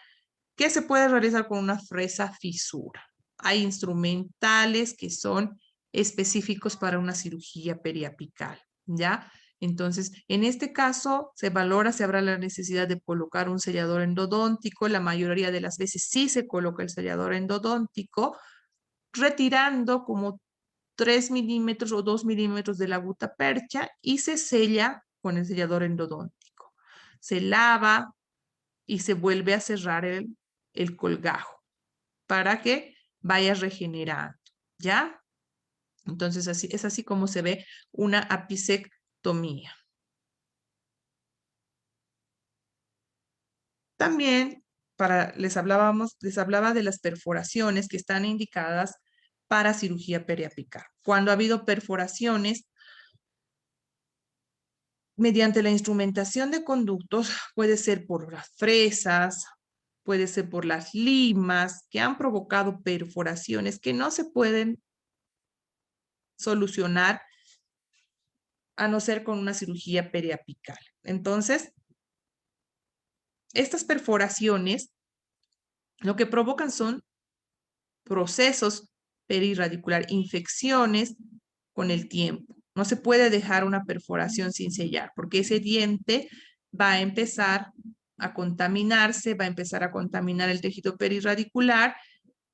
que se puede realizar con una fresa fisura. Hay instrumentales que son específicos para una cirugía periapical, ¿ya? Entonces, en este caso, se valora si habrá la necesidad de colocar un sellador endodóntico. La mayoría de las veces sí se coloca el sellador endodóntico, retirando como 3 milímetros o 2 milímetros de la gutapercha y se sella con el sellador endodóntico. Se lava y se vuelve a cerrar el colgajo para que vaya regenerando, ¿ya? Entonces, es así como se ve una apicectomía. También les hablaba de las perforaciones que están indicadas para cirugía periapical. Cuando ha habido perforaciones, mediante la instrumentación de conductos, puede ser por las fresas, puede ser por las limas que han provocado perforaciones que no se pueden solucionar a no ser con una cirugía periapical. Entonces, estas perforaciones lo que provocan son procesos perirradicular, infecciones con el tiempo. No se puede dejar una perforación sin sellar, porque ese diente va a empezar a contaminarse, va a empezar a contaminar el tejido perirradicular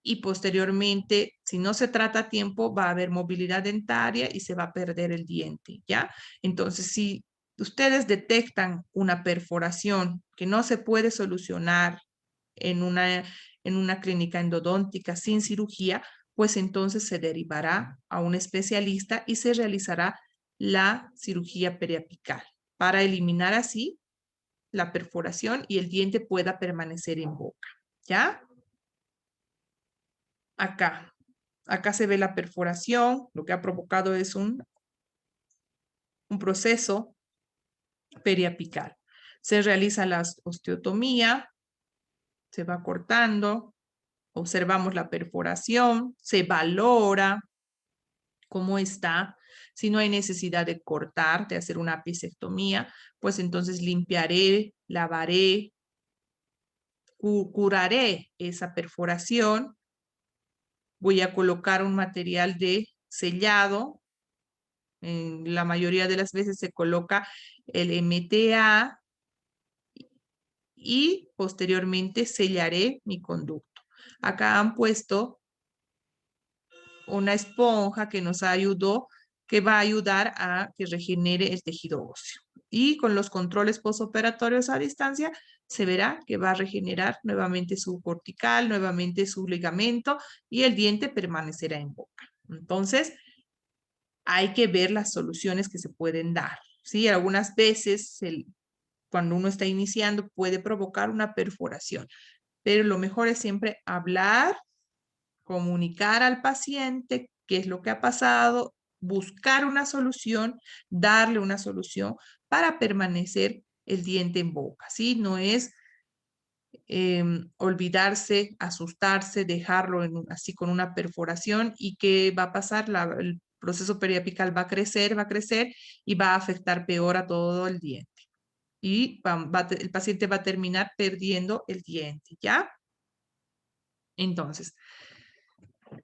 y posteriormente, si no se trata a tiempo, va a haber movilidad dentaria y se va a perder el diente, ¿ya? Entonces, si ustedes detectan una perforación que no se puede solucionar en una clínica endodóntica sin cirugía, pues entonces se derivará a un especialista y se realizará la cirugía periapical para eliminar así la perforación y el diente pueda permanecer en boca, ¿ya? Acá se ve la perforación, lo que ha provocado es un proceso periapical. Se realiza la osteotomía, se va cortando, observamos la perforación, se valora cómo está. Si no hay necesidad de cortar, de hacer una apicectomía, pues entonces limpiaré, lavaré, curaré esa perforación. Voy a colocar un material de sellado. En la mayoría de las veces se coloca el MTA y posteriormente sellaré mi conducto. Acá han puesto una esponja que nos ayudó, que va a ayudar a que regenere el tejido óseo. Y con los controles postoperatorios a distancia, se verá que va a regenerar nuevamente su cortical, nuevamente su ligamento y el diente permanecerá en boca. Entonces, hay que ver las soluciones que se pueden dar. ¿Sí? Algunas veces, cuando uno está iniciando, puede provocar una perforación, pero lo mejor es siempre hablar, comunicar al paciente qué es lo que ha pasado, buscar una solución, darle una solución para permanecer el diente en boca, ¿sí? No es olvidarse, asustarse, dejarlo así con una perforación y ¿qué va a pasar? El proceso periapical va a crecer y va a afectar peor a todo el diente. Y el paciente va a terminar perdiendo el diente, ¿ya? Entonces,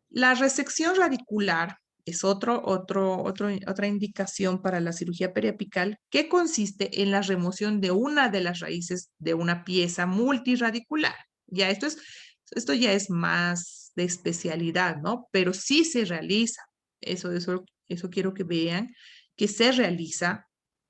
la resección radicular es otra indicación para la cirugía periapical que consiste en la remoción de una de las raíces de una pieza multiradicular. Ya esto ya es más de especialidad, ¿no? Pero sí se realiza. Eso quiero que vean, que se realiza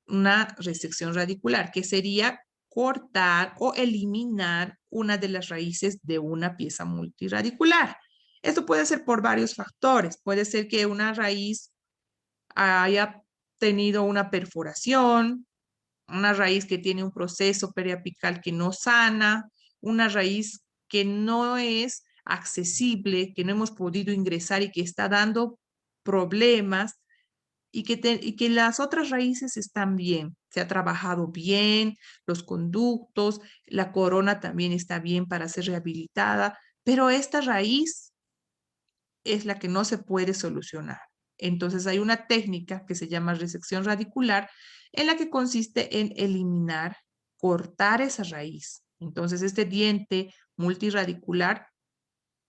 una resección radicular, que sería cortar o eliminar una de las raíces de una pieza multiradicular. Esto puede ser por varios factores. Puede ser que una raíz haya tenido una perforación, una raíz que tiene un proceso periapical que no sana, una raíz que no es accesible, que no hemos podido ingresar y que está dando problemas y que las otras raíces están bien. Se ha trabajado bien, los conductos, la corona también está bien para ser rehabilitada, pero esta raíz es la que no se puede solucionar. Entonces hay una técnica que se llama resección radicular en la que consiste en eliminar, cortar esa raíz. Entonces este diente multiradicular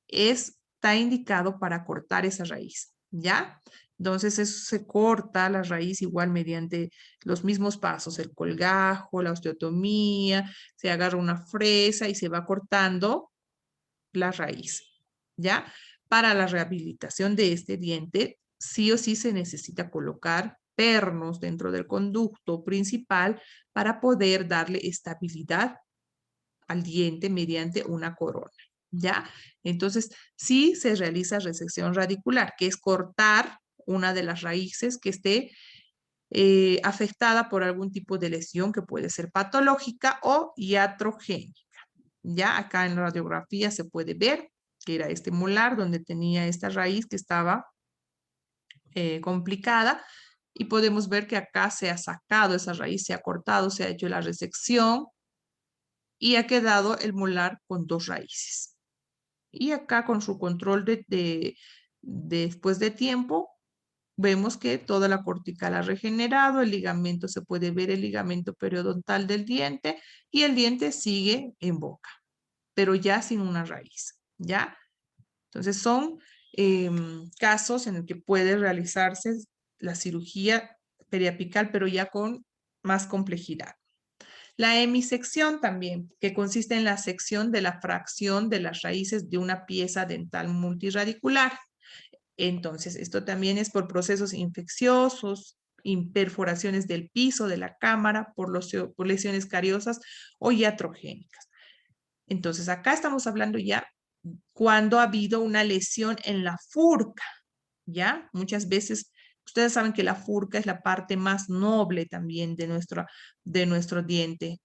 está indicado para cortar esa raíz, ¿ya? Entonces eso se corta la raíz igual mediante los mismos pasos, el colgajo, la osteotomía, se agarra una fresa y se va cortando la raíz, ¿ya? Para la rehabilitación de este diente, sí o sí se necesita colocar pernos dentro del conducto principal para poder darle estabilidad al diente mediante una corona, ¿ya? Entonces, sí se realiza resección radicular, que es cortar una de las raíces que esté afectada por algún tipo de lesión que puede ser patológica o iatrogénica. Ya acá en la radiografía se puede ver que era este molar donde tenía esta raíz que estaba complicada y podemos ver que acá se ha sacado esa raíz, se ha cortado, se ha hecho la resección y ha quedado el molar con 2 raíces. Y acá con su control después de tiempo, vemos que toda la cortical ha regenerado, el ligamento, se puede ver el ligamento periodontal del diente y el diente sigue en boca, pero ya sin una raíz, ¿ya? Entonces son casos en el que puede realizarse la cirugía periapical, pero ya con más complejidad. La hemisección también, que consiste en la sección de la fracción de las raíces de una pieza dental multiradicular. Entonces, esto también es por procesos infecciosos, perforaciones del piso de la cámara, por lesiones cariosas o iatrogénicas. Entonces, acá estamos hablando ya cuando ha habido una lesión en la furca, ¿ya? Muchas veces, ustedes saben que la furca es la parte más noble también de nuestro diente,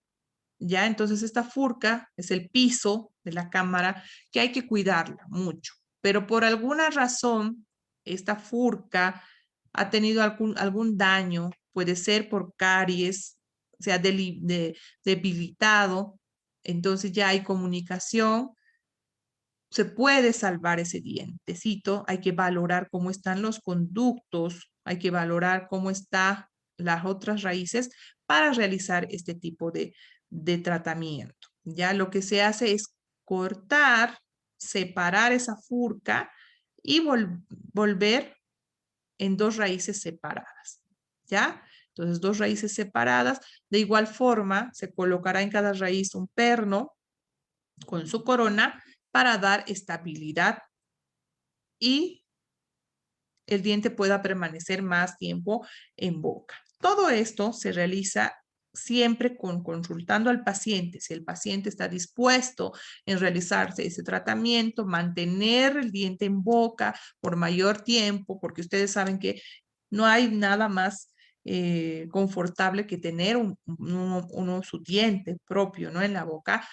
¿ya? Entonces, esta furca es el piso de la cámara que hay que cuidarla mucho, pero por alguna razón, esta furca ha tenido algún daño, puede ser por caries, se ha debilitado, entonces ya hay comunicación, se puede salvar ese dientecito, hay que valorar cómo están los conductos, hay que valorar cómo están las otras raíces para realizar este tipo de tratamiento. Ya lo que se hace es cortar, separar esa furca y volver en 2 raíces separadas. ¿Ya? Entonces, 2 raíces separadas. De igual forma, se colocará en cada raíz un perno con su corona para dar estabilidad y el diente pueda permanecer más tiempo en boca. Todo esto se realiza siempre consultando al paciente. Si el paciente está dispuesto en realizarse ese tratamiento, mantener el diente en boca por mayor tiempo, porque ustedes saben que no hay nada más confortable que tener su diente propio, ¿no? En la boca.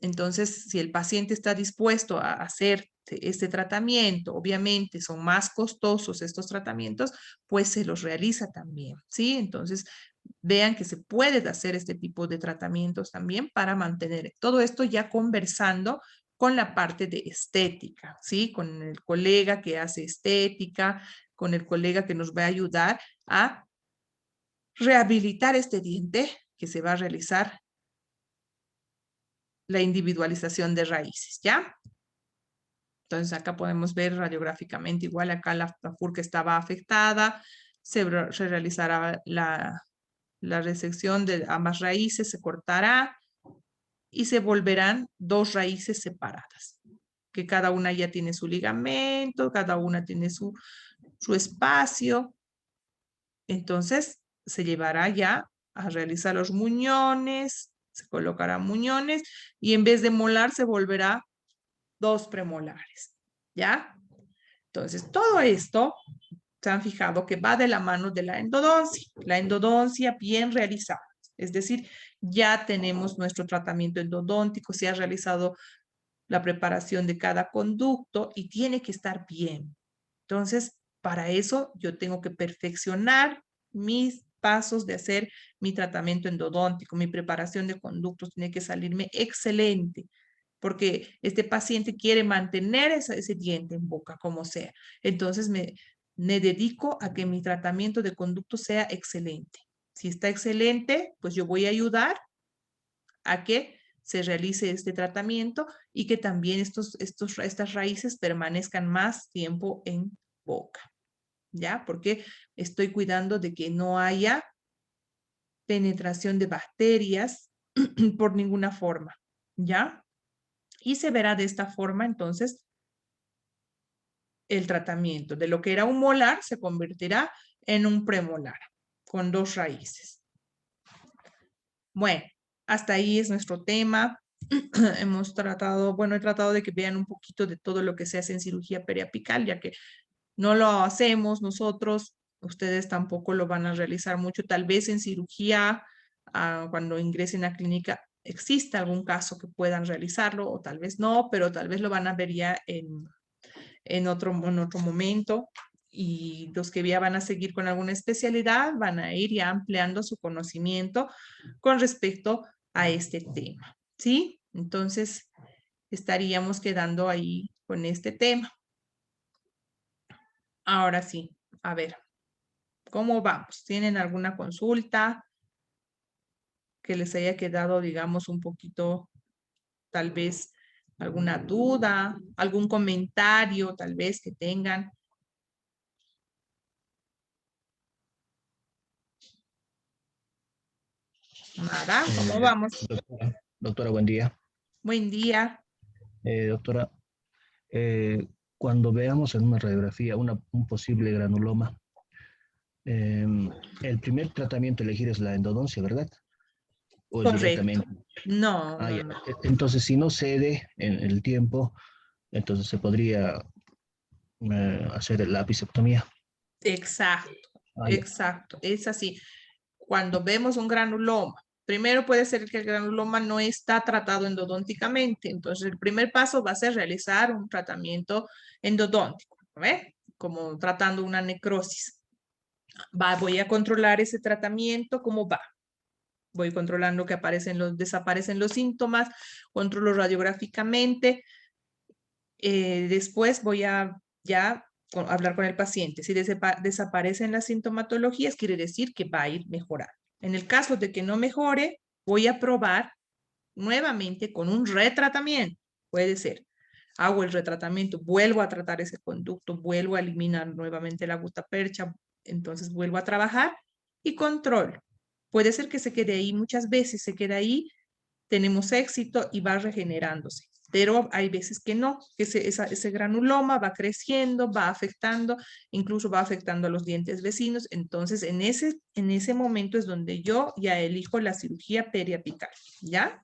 Entonces, si el paciente está dispuesto a hacer este tratamiento, obviamente son más costosos estos tratamientos, pues se los realiza también, ¿sí? Entonces, vean que se puede hacer este tipo de tratamientos también para mantener todo esto ya conversando con la parte de estética, ¿sí? Con el colega que hace estética, con el colega que nos va a ayudar a rehabilitar este diente que se va a realizar la individualización de raíces, ¿ya? Entonces acá podemos ver radiográficamente, igual acá la furca estaba afectada, se realizará la resección de ambas raíces, se cortará y se volverán 2 raíces separadas, que cada una ya tiene su ligamento, cada una tiene su espacio. Entonces se llevará ya a realizar los muñones, se colocarán muñones y en vez de molar se volverá 2 premolares, ¿ya? Entonces, todo esto, se han fijado que va de la mano de la endodoncia bien realizada. Es decir, ya tenemos nuestro tratamiento endodóntico, se ha realizado la preparación de cada conducto y tiene que estar bien. Entonces, para eso yo tengo que perfeccionar mis pasos de hacer mi tratamiento endodóntico, mi preparación de conductos tiene que salirme excelente, porque este paciente quiere mantener ese diente en boca, como sea. Entonces, me dedico a que mi tratamiento de conducto sea excelente. Si está excelente, pues yo voy a ayudar a que se realice este tratamiento y que también estas raíces permanezcan más tiempo en boca, ¿ya? Porque estoy cuidando de que no haya penetración de bacterias por ninguna forma, ¿ya? Y se verá de esta forma, entonces, el tratamiento. De lo que era un molar se convertirá en un premolar con 2 raíces. Bueno, hasta ahí es nuestro tema. Hemos tratado, bueno, he tratado de que vean un poquito de todo lo que se hace en cirugía periapical, ya que no lo hacemos nosotros, ustedes tampoco lo van a realizar mucho. Tal vez en cirugía, cuando ingresen a clínica, exista algún caso que puedan realizarlo, o tal vez no, pero tal vez lo van a ver ya en otro momento. Y los que ya van a seguir con alguna especialidad van a ir ya ampliando su conocimiento con respecto a este tema. ¿sí? Entonces, estaríamos quedando ahí con este tema. Ahora sí, a ver, ¿cómo vamos? ¿Tienen alguna consulta que les haya quedado, digamos, un poquito, tal vez, alguna duda, algún comentario, tal vez, que tengan? Nada, ¿cómo vamos? Doctora, buen día. Buen día. Doctora, eh, cuando veamos en una radiografía un posible granuloma, eh, el primer tratamiento a elegir es la endodoncia, ¿verdad? O el Correcto. directamente. No, Ah, no, ya. no. Entonces, si no cede en el tiempo, entonces se podría hacer la apicectomía. Exacto, Ah, ya. exacto. Es así. Cuando vemos un granuloma, primero puede ser que el granuloma no está tratado endodónticamente. Entonces, el primer paso va a ser realizar un tratamiento endodóntico, ¿ve? Como tratando una necrosis. Voy a controlar ese tratamiento, ¿cómo va? Voy controlando que desaparecen los síntomas, controlo radiográficamente. Después voy a ya hablar con el paciente. Si desaparecen las sintomatologías, quiere decir que va a ir mejorando. En el caso de que no mejore, voy a probar nuevamente con un retratamiento. Puede ser, hago el retratamiento, vuelvo a tratar ese conducto, vuelvo a eliminar nuevamente la gutapercha, entonces vuelvo a trabajar y controlo. Puede ser que se quede ahí, muchas veces se queda ahí, tenemos éxito y va regenerándose. Pero hay veces que no, que ese granuloma va creciendo, va afectando, incluso va afectando a los dientes vecinos. Entonces, en ese momento es donde yo ya elijo la cirugía periapical, ¿ya?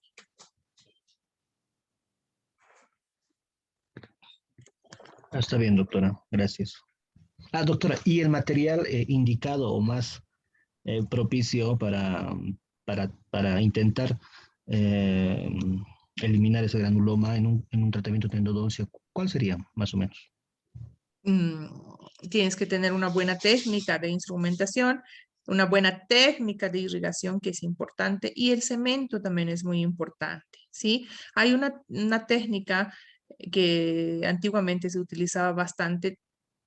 Está bien, doctora. Gracias. Ah, doctora, ¿y el material indicado o más propicio para intentar eh, eliminar ese granuloma en un tratamiento de endodoncia? ¿Cuál sería, más o menos? Mm, Tienes que tener una buena técnica de instrumentación, una buena técnica de irrigación que es importante y el cemento también es muy importante, ¿sí? Hay una técnica que antiguamente se utilizaba bastante,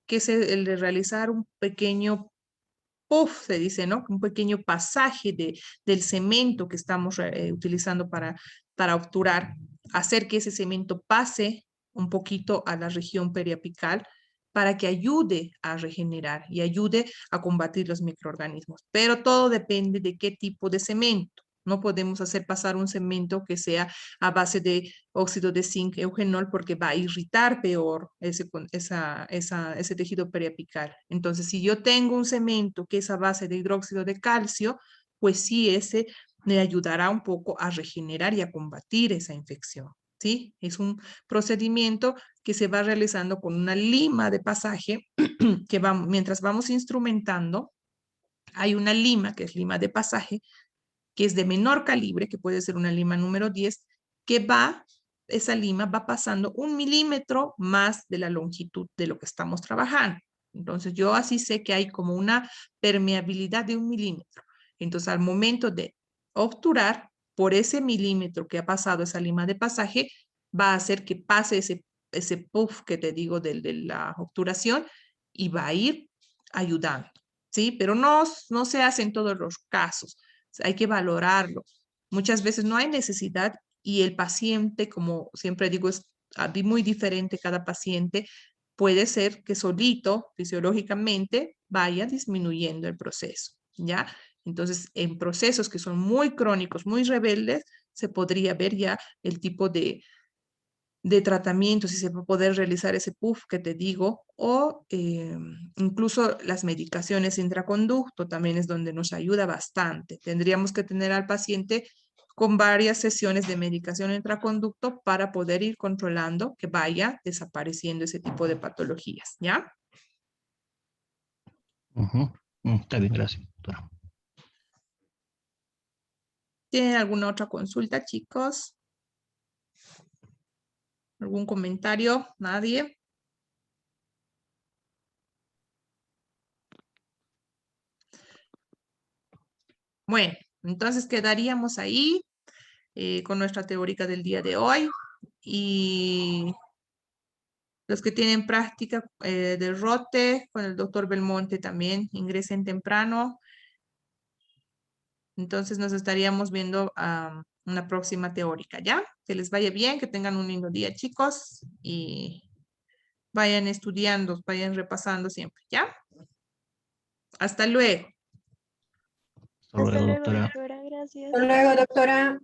que es el de realizar un pequeño puff, se dice, ¿no? Un pequeño pasaje del cemento que estamos utilizando para obturar, hacer que ese cemento pase un poquito a la región periapical para que ayude a regenerar y ayude a combatir los microorganismos. Pero todo depende de qué tipo de cemento. No podemos hacer pasar un cemento que sea a base de óxido de zinc eugenol porque va a irritar peor ese tejido periapical. Entonces, si yo tengo un cemento que es a base de hidróxido de calcio, pues sí, ese me ayudará un poco a regenerar y a combatir esa infección. ¿Sí? Es un procedimiento que se va realizando con una lima de pasaje que mientras vamos instrumentando, hay una lima que es lima de pasaje que es de menor calibre, que puede ser una lima número 10, que esa lima va pasando 1 milímetro más de la longitud de lo que estamos trabajando. Entonces yo así sé que hay como una permeabilidad de 1 milímetro. Entonces al momento de obturar, por ese milímetro que ha pasado esa lima de pasaje, va a hacer que pase ese puff que te digo de la obturación y va a ir ayudando. ¿Sí? Pero no se hace en todos los casos. Hay que valorarlo. Muchas veces no hay necesidad y el paciente, como siempre digo, es muy diferente cada paciente. Puede ser que solito, fisiológicamente, vaya disminuyendo el proceso, ¿ya? Entonces, en procesos que son muy crónicos, muy rebeldes, se podría ver ya el tipo de tratamiento, si se va a poder realizar ese puff que te digo, o incluso las medicaciones intraconducto también es donde nos ayuda bastante. Tendríamos que tener al paciente con varias sesiones de medicación intraconducto para poder ir controlando que vaya desapareciendo ese tipo de patologías, ¿ya? Ujú. Está bien, gracias, doctora. ¿Tienen alguna otra consulta, chicos? ¿Algún comentario? ¿Nadie? Bueno, entonces quedaríamos ahí. con nuestra teórica del día de hoy. Y los que tienen práctica del ROTE con el doctor Belmonte también ingresen temprano. Entonces nos estaríamos viendo una próxima teórica, ¿ya? Que les vaya bien, que tengan un lindo día, chicos, y vayan estudiando, vayan repasando siempre, ¿ya? Hasta luego. Hasta luego, Hasta luego, doctora. doctora. Gracias. Hasta luego, doctora.